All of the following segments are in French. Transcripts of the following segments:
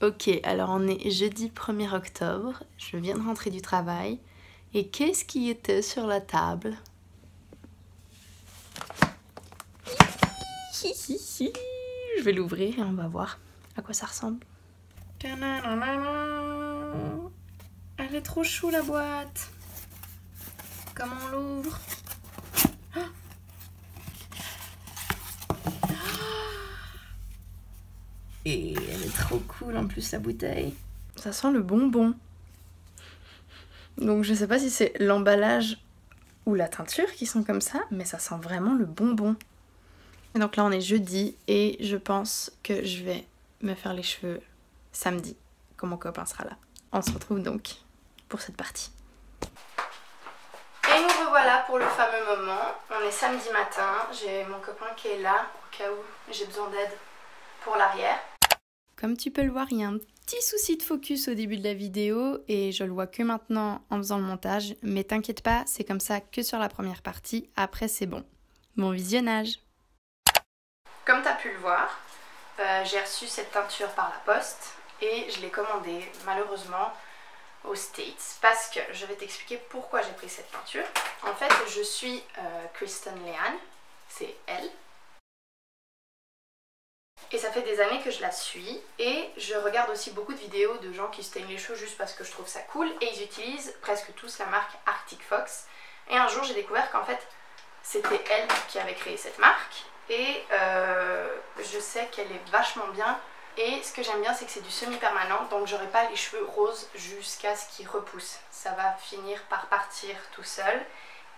Ok, alors on est jeudi 1er octobre, je viens de rentrer du travail. Et qu'est-ce qui était sur la table? Je vais l'ouvrir et on va voir à quoi ça ressemble. Elle est trop chou la boîte. Comment on l'ouvre? Et elle est trop cool en plus la bouteille. Ça sent le bonbon. Donc je sais pas si c'est l'emballage ou la teinture qui sont comme ça, mais ça sent vraiment le bonbon. Et donc là on est jeudi et je pense que je vais me faire les cheveux samedi, quand mon copain sera là. On se retrouve donc pour cette partie. Et nous revoilà pour le fameux moment. On est samedi matin, j'ai mon copain qui est là, au cas où j'ai besoin d'aide pour l'arrière. Comme tu peux le voir, il y a un petit souci de focus au début de la vidéo et je le vois que maintenant en faisant le montage. Mais t'inquiète pas, c'est comme ça que sur la première partie, après c'est bon. Bon visionnage! Comme tu as pu le voir, j'ai reçu cette teinture par la poste et je l'ai commandée malheureusement aux States parce que je vais t'expliquer pourquoi j'ai pris cette teinture. En fait, je suis Kristen Leanne, c'est elle. Et ça fait des années que je la suis et je regarde aussi beaucoup de vidéos de gens qui se teignent les cheveux juste parce que je trouve ça cool et ils utilisent presque tous la marque Arctic Fox. Et un jour j'ai découvert qu'en fait c'était elle qui avait créé cette marque et je sais qu'elle est vachement bien et ce que j'aime bien c'est que c'est du semi-permanent donc j'aurai pas les cheveux roses jusqu'à ce qu'ils repoussent. Ça va finir par partir tout seul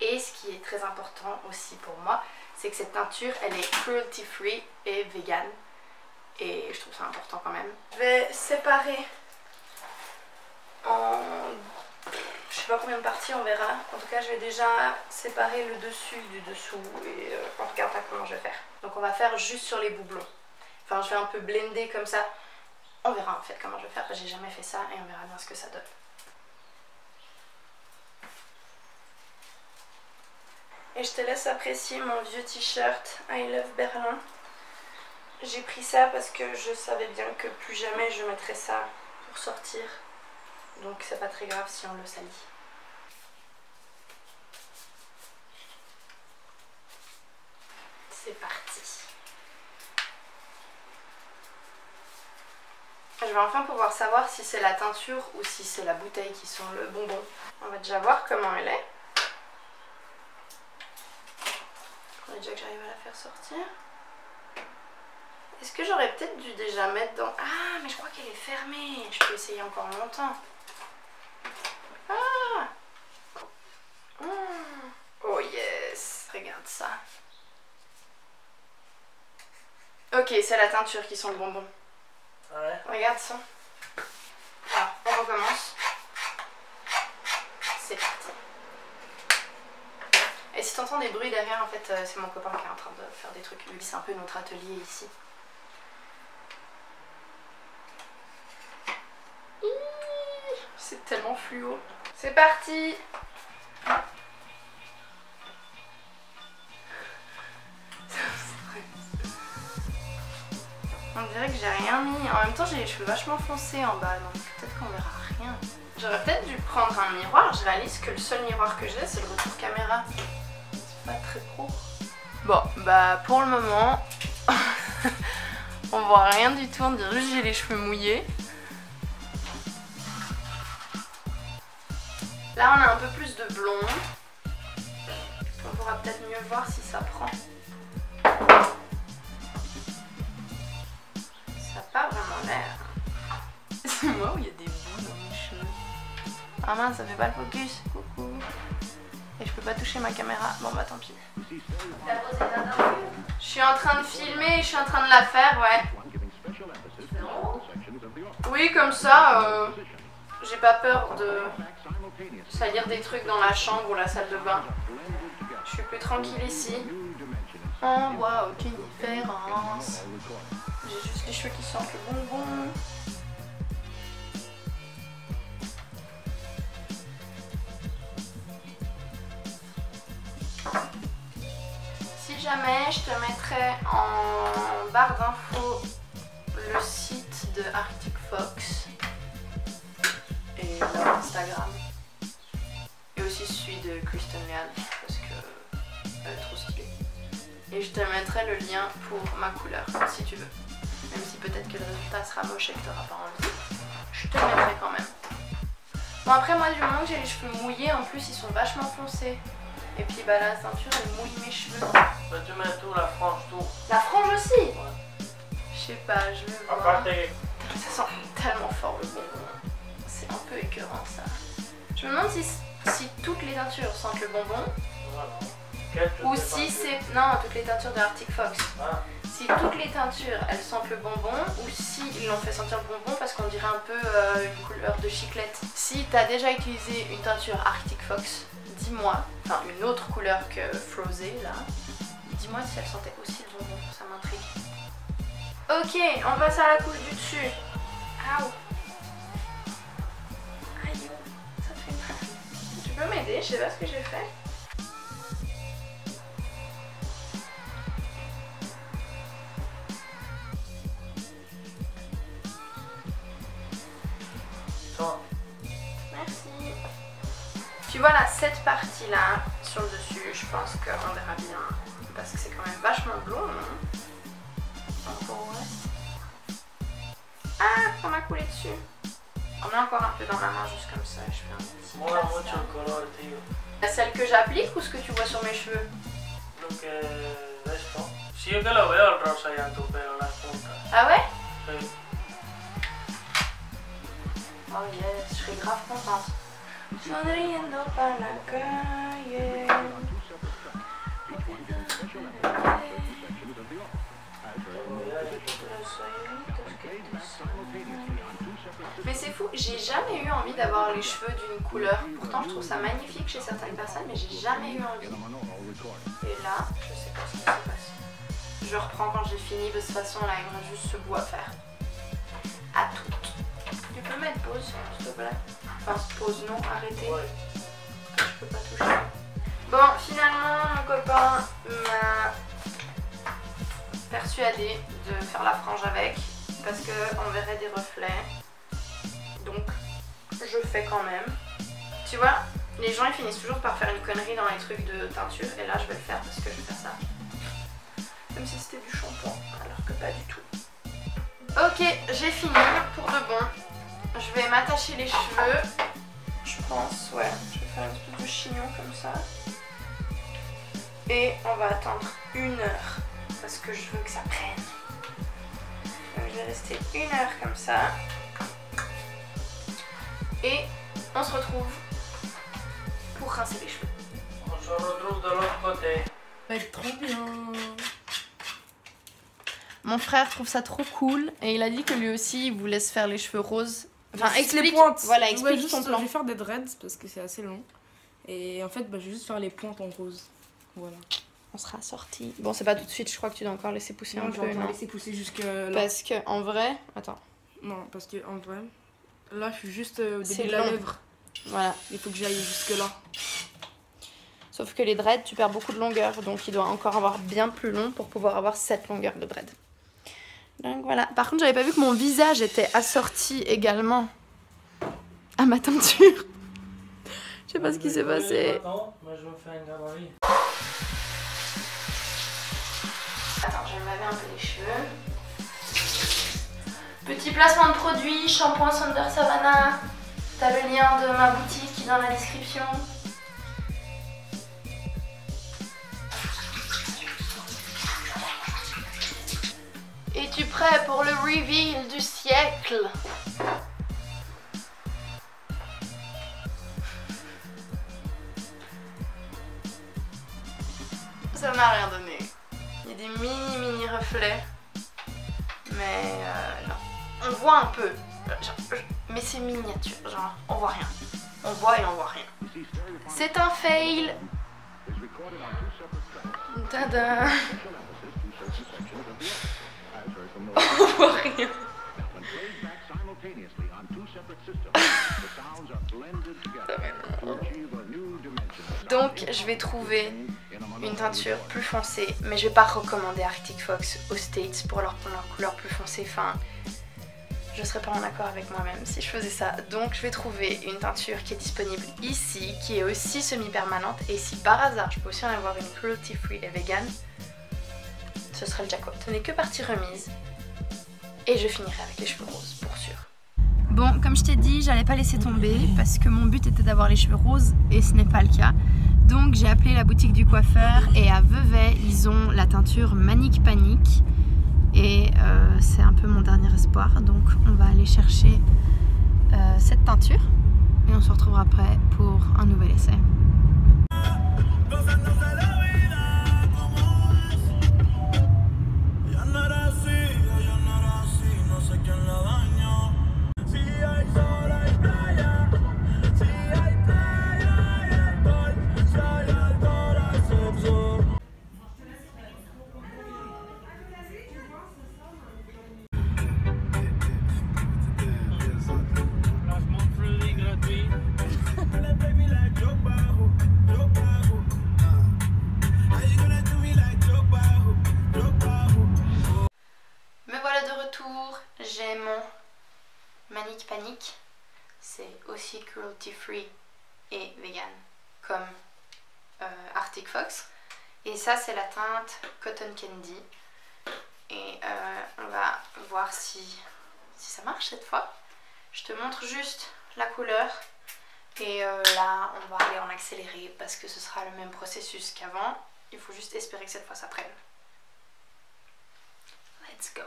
et ce qui est très important aussi pour moi c'est que cette teinture elle est cruelty free et vegan. Et je trouve ça important quand même. Je vais séparer en... je sais pas combien de parties, on verra. En tout cas, je vais déjà séparer le dessus du dessous et on regardera comment je vais faire. Donc on va faire juste sur les doublons. Enfin, je vais un peu blender comme ça. On verra en fait comment je vais faire. J'ai jamais fait ça et on verra bien ce que ça donne. Et je te laisse apprécier mon vieux t-shirt I Love Berlin. J'ai pris ça parce que je savais bien que plus jamais je mettrais ça pour sortir. Donc c'est pas très grave si on le salit. C'est parti. Je vais enfin pouvoir savoir si c'est la teinture ou si c'est la bouteille qui sent le bonbon. On va déjà voir comment elle est. Il faudrait déjà que j'arrive à la faire sortir. Est-ce que j'aurais peut-être dû déjà mettre dans... Ah, mais je crois qu'elle est fermée. Je peux essayer encore longtemps. Ah Oh yes. Regarde ça. Ok, c'est la teinture qui sent le bonbon. Ouais. Regarde ça. Alors, on recommence. C'est parti. Et si t'entends des bruits derrière, en fait, c'est mon copain qui est en train de faire des trucs. Lui, c'est un peu notre atelier ici. C'est tellement fluo. C'est parti. On dirait que j'ai rien mis. En même temps, j'ai les cheveux vachement foncés en bas, donc peut-être qu'on verra rien. J'aurais peut-être dû prendre un miroir. Je réalise que le seul miroir que j'ai, c'est le retour caméra. C'est pas très pro. Bon, bah pour le moment, on voit rien du tout. On dirait juste que j'ai les cheveux mouillés. Là, on a un peu plus de blond. On pourra peut-être mieux voir si ça prend. Ça n'a pas vraiment l'air. C'est moi où il y a des bouts dans mes cheveux. Ah mince, ça fait pas le focus. Coucou. Et je peux pas toucher ma caméra. Bon bah tant pis. T'as posé ta teinture ? Je suis en train de filmer, je suis en train de la faire, ouais. Oui, comme ça, j'ai pas peur de salir des trucs dans la chambre ou la salle de bain. Je suis plus tranquille ici. On voit aucune différence. J'ai juste les cheveux qui sentent le bonbon. Si jamais, je te mettrai en barre d'infos le site de Arctic Fox Instagram. Et aussi celui de Kristen Lian parce que elle est trop stylée. Et je te mettrai le lien pour ma couleur si tu veux. Même si peut-être que le résultat sera moche et que tu n'auras pas envie. Je te le mettrai quand même. Bon après moi du moment que j'ai les cheveux mouillés, en plus ils sont vachement foncés. Et puis bah la ceinture elle mouille mes cheveux. Bah tu mets tout, la frange, tout. La frange aussi? Ouais. Je sais pas, je vais voir. Ça sent tellement fort le bonbon. C'est un peu écœurant ça. Je me demande si toutes les teintures sentent le bonbon. Ou si c'est... Non, toutes les teintures de Arctic Fox. Ah. Si toutes les teintures elles sentent le bonbon ou si ils l'ont fait sentir le bonbon parce qu'on dirait un peu une couleur de chiclette. Si t'as déjà utilisé une teinture Arctic Fox, dis-moi, enfin une autre couleur que Frosé là, dis-moi si elle sentait aussi le bonbon, ça m'intrigue. Ok, on passe à la couche du dessus. Aouh. Aïe, ça fait mal. Tu peux m'aider? Je sais pas ce que j'ai fait. Merci. Tu vois là, cette partie là, sur le dessus, je pense qu'on verra bien. Parce que c'est quand même vachement blond, non? Ah, ça m'a coulé dessus. On met encore un peu dans ma main, juste comme ça. Je fais un petit. Celle que j'applique ou ce que tu vois sur mes cheveux? Ah ouais? Oui. Oh yes, je serais grave contente. Sonriendo par la calle. Mais c'est fou, j'ai jamais eu envie d'avoir les cheveux d'une couleur. Pourtant je trouve ça magnifique chez certaines personnes, mais j'ai jamais eu envie. Et là, je sais pas ce qui se passe. Je reprends quand j'ai fini, de toute façon là il me reste juste ce bout à faire. À toutes. Tu peux mettre pause s'il te plaît? Enfin pause non, arrêtez. Ouais. Je peux pas toucher. Bon, finalement mon copain m'a persuadé de faire la frange avec parce qu'on verrait des reflets. Donc je fais quand même. Tu vois, les gens ils finissent toujours par faire une connerie dans les trucs de teinture et là je vais le faire parce que je vais faire ça. Comme si c'était du shampoing alors que pas du tout. Ok, j'ai fini pour de bon. Je vais m'attacher les cheveux. Je pense, ouais. Je vais faire une espèce de chignon comme ça. Et on va attendre 1 heure parce que je veux que ça prenne. Donc je vais rester 1 heure comme ça. Et on se retrouve pour rincer les cheveux. On se retrouve de l'autre côté. Ça va être trop bien. Mon frère trouve ça trop cool et il a dit que lui aussi il voulait se faire les cheveux roses. Enfin, explique les pointes. Voilà, explique juste, ton plan. Je vais faire des dreads parce que c'est assez long. Et en fait, bah, je vais juste faire les pointes en rose. Voilà. On sera sorti. Bon, c'est pas tout de suite, je crois que tu dois encore laisser pousser un Je peu. vais Non, laisser pousser jusque là. parce que en vrai, attends. Non, parce que en vrai, là je suis juste au C'est début de la long. lèvre. Voilà. Il faut que j'aille jusque là. Sauf que les dreads, tu perds beaucoup de longueur, donc il doit encore avoir bien plus long pour pouvoir avoir cette longueur de dread. Donc voilà. Par contre, j'avais pas vu que mon visage était assorti également à ma teinture. Je sais pas ce qui s'est passé. Attends, moi je me fais un gabarit. Attends, je vais me laver un peu les cheveux. Petit placement de produit, shampoing Sonder Savannah. T'as le lien de ma boutique qui est dans la description. Es-tu prêt pour le reveal du siècle? Ça m'a rien donné. Il y a des mini reflets. Mais non. On voit un peu. Mais c'est miniature. Genre, on voit rien. On voit et on voit rien. C'est un fail. Tada. On voit rien. Donc je vais trouver une teinture plus foncée, mais je vais pas recommander Arctic Fox aux States pour leur couleur plus foncée. Enfin, je serais pas en accord avec moi-même si je faisais ça. Donc je vais trouver une teinture qui est disponible ici, qui est aussi semi-permanente. Et si par hasard je peux aussi en avoir une cruelty free et vegan, ce serait le jackpot. Ce n'est que partie remise. Et je finirai avec les cheveux roses pour sûr. Bon, comme je t'ai dit, j'allais pas laisser tomber parce que mon but était d'avoir les cheveux roses et ce n'est pas le cas. Donc j'ai appelé la boutique du coiffeur et à Vevey, ils ont la teinture Manic Panic. Et c'est un peu mon dernier espoir, donc on va aller chercher cette teinture et on se retrouvera après pour un nouvel essai. J'ai mon Manic Panic, c'est aussi cruelty free et vegan comme Arctic Fox. Et ça c'est la teinte Cotton Candy. Et on va voir si ça marche cette fois. Je te montre juste la couleur. Et là on va aller en accéléré parce que ce sera le même processus qu'avant. Il faut juste espérer que cette fois ça prenne. Let's go!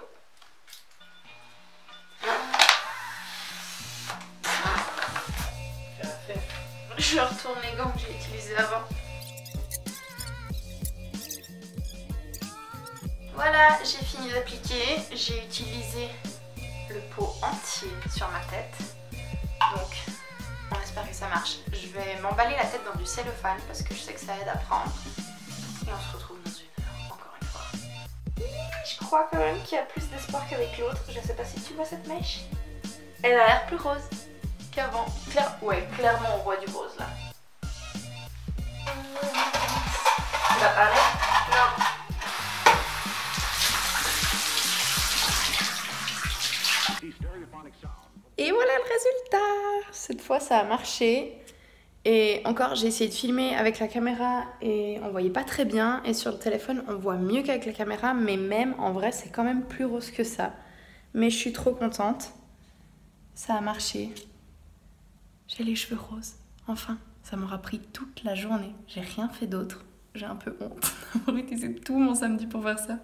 Je retourne les gants que j'ai utilisés avant. Voilà, j'ai fini d'appliquer. J'ai utilisé le pot entier sur ma tête. Donc, on espère que ça marche. Je vais m'emballer la tête dans du cellophane parce que je sais que ça aide à prendre. Et on se retrouve dans une heure, encore une fois. Je crois quand même qu'il y a plus d'espoir qu'avec l'autre. Je sais pas si tu vois cette mèche. Elle a l'air plus rose qu'avant. Ouais, clairement on voit du rose là. Tu vas parler? Non. Et voilà le résultat. Cette fois ça a marché. Et encore j'ai essayé de filmer avec la caméra et on voyait pas très bien. Et sur le téléphone on voit mieux qu'avec la caméra. Mais même en vrai c'est quand même plus rose que ça. Mais je suis trop contente. Ça a marché. J'ai les cheveux roses. Enfin, ça m'aura pris toute la journée. J'ai rien fait d'autre. J'ai un peu honte d'avoir utilisé tout mon samedi pour faire ça.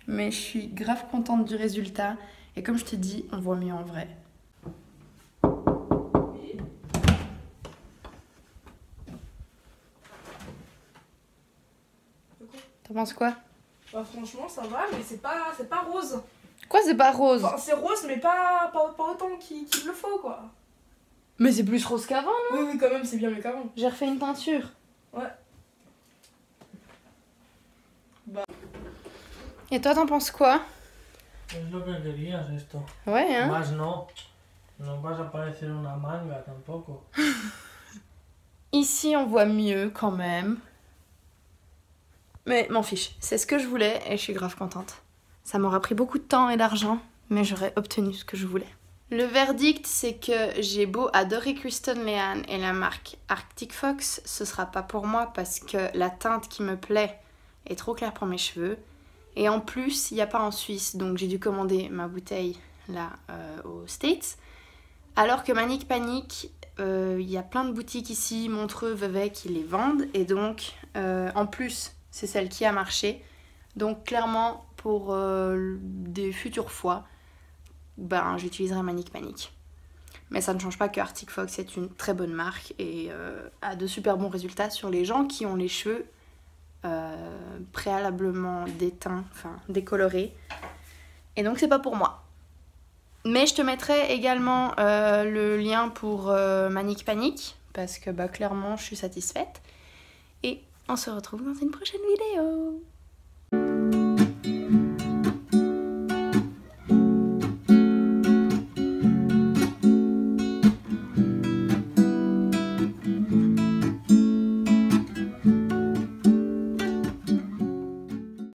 Mais je suis grave contente du résultat. Et comme je te dis, on voit mieux en vrai. T'en penses quoi? Bah franchement ça va, mais c'est pas rose. Quoi, c'est pas rose? Enfin, c'est rose mais pas autant qu'il le faut quoi. Mais c'est plus rose qu'avant, non? Oui quand même c'est bien mieux qu'avant. J'ai refait une teinture. Ouais. Bah. Et toi t'en penses quoi? Es lo que querías esto. Ouais, hein? Más no. No vas a parecer una manga tampoco. Ici on voit mieux quand même. Mais m'en fiche, c'est ce que je voulais et je suis grave contente. Ça m'aura pris beaucoup de temps et d'argent, mais j'aurais obtenu ce que je voulais. Le verdict, c'est que j'ai beau adorer Kristen Leanne et la marque Arctic Fox, ce sera pas pour moi parce que la teinte qui me plaît est trop claire pour mes cheveux. Et en plus, il n'y a pas en Suisse, donc j'ai dû commander ma bouteille là aux States. Alors que Manic Panic, il y a plein de boutiques ici, Montreux, Vevey, qui les vendent. Et donc, en plus, c'est celle qui a marché. Donc clairement, pour des futures fois, ben, j'utiliserai Manic Panic. Mais ça ne change pas que Arctic Fox est une très bonne marque et a de super bons résultats sur les gens qui ont les cheveux préalablement déteints, enfin décolorés. Et donc c'est pas pour moi. Mais je te mettrai également le lien pour Manic Panic parce que bah, clairement je suis satisfaite. Et on se retrouve dans une prochaine vidéo.